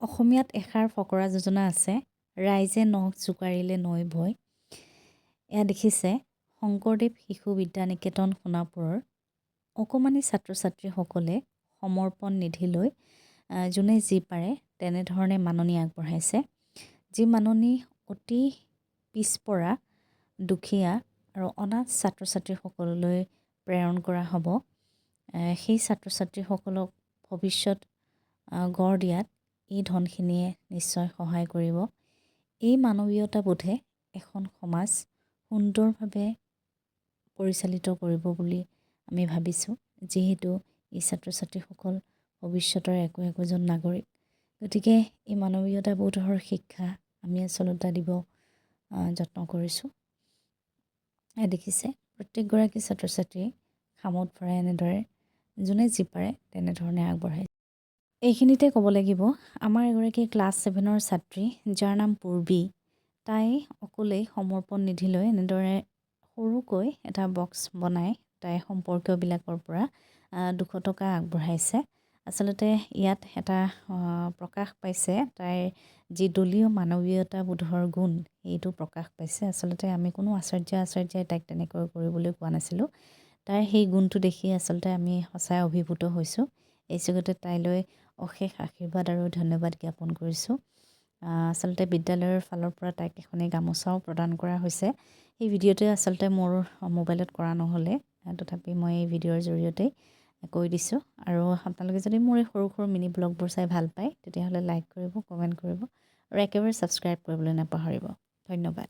অসমীয়াত এষাৰ ফকৰা যোজনা আছে, ৰাইজে নখ জোকাৰিলে নৈ বয়। এয়া দেখিছে শংকৰদেৱ শিশু বিদ্যানিকেতন সোণাপুৰৰ অকণমানি ছাত্ৰ ছাত্ৰীসকলে সমৰ্পণ নিধি লৈ যোনে যি পাৰে তেনেধৰণে মাননি আগবঢ়াইছে। যি মাননি অতি পিছপৰা দুখীয়া আৰু অনাথ ছাত্ৰ ছাত্ৰীসকললৈ প্ৰেৰণ কৰা হ'ব। সেই ছাত্ৰ ছাত্ৰীসকলক ভৱিষ্যত গঢ় দিয়াত এই ধনখিনিয়ে নিশ্চয় সহায় কৰিব। এই মানৱীয়তাবোধে এখন সমাজ সুন্দৰভাৱে পৰিচালিত কৰিব বুলি আমি ভাবিছোঁ, যিহেতু এই ছাত্ৰ ছাত্ৰীসকল ভৱিষ্যতৰ একোজন নাগৰিক। গতিকে এই মানৱীয়তাবোধৰ শিক্ষা আমি আচলতে দিব যত্ন কৰিছোঁ। দেখিছে প্ৰত্যেকগৰাকী ছাত্ৰ ছাত্ৰীয়ে খামত ভৰাই এনেদৰে যোনে যি পাৰে তেনেধৰণে আগবঢ়ায়। এইখিনিতে ক'ব লাগিব, আমাৰ এগৰাকী ক্লাছ 7ৰ ছাত্ৰী যাৰ নাম পূৰ্বী, তাই অকলেই সমৰ্পণ নিধি লৈ এনেদৰে সৰুকৈ এটা বক্স বনাই তাই সম্পৰ্কীয়বিলাকৰ পৰা 200 টকা আগবঢ়াইছে। আচলতে ইয়াত এটা প্ৰকাশ পাইছে তাইৰ যি দলীয় মানৱীয়তাবোধৰ গুণ, এইটো প্ৰকাশ পাইছে। আচলতে আমি কোনো আচাৰ্যই তাইক তেনেকৈ কৰিবলৈ কোৱা নাছিলোঁ। তাইৰ সেই গুণটো দেখি আচলতে আমি সঁচাই অভিভূত হৈছোঁ। এই যুগতে তাইলৈ অশেষ আশীৰ্বাদ আৰু ধন্যবাদ জ্ঞাপন কৰিছোঁ। আচলতে বিদ্যালয়ৰ ফালৰ পৰা তাইক এখনি গামোচাও প্ৰদান কৰা হৈছে। এই ভিডিঅ'টোৱে আচলতে মোৰ মোবাইলত কৰা নহ'লে, তথাপি মই এই ভিডিঅ'ৰ জৰিয়তেই কৈ দিছোঁ। আৰু আপোনালোকে যদি মোৰ এই সৰু সৰু মিনি ব্লগবোৰ চাই ভাল পায়, তেতিয়াহ'লে লাইক কৰিব, কমেণ্ট কৰিব আৰু একেবাৰে ছাবস্ক্ৰাইব কৰিবলৈ নাপাহৰিব। ধন্যবাদ।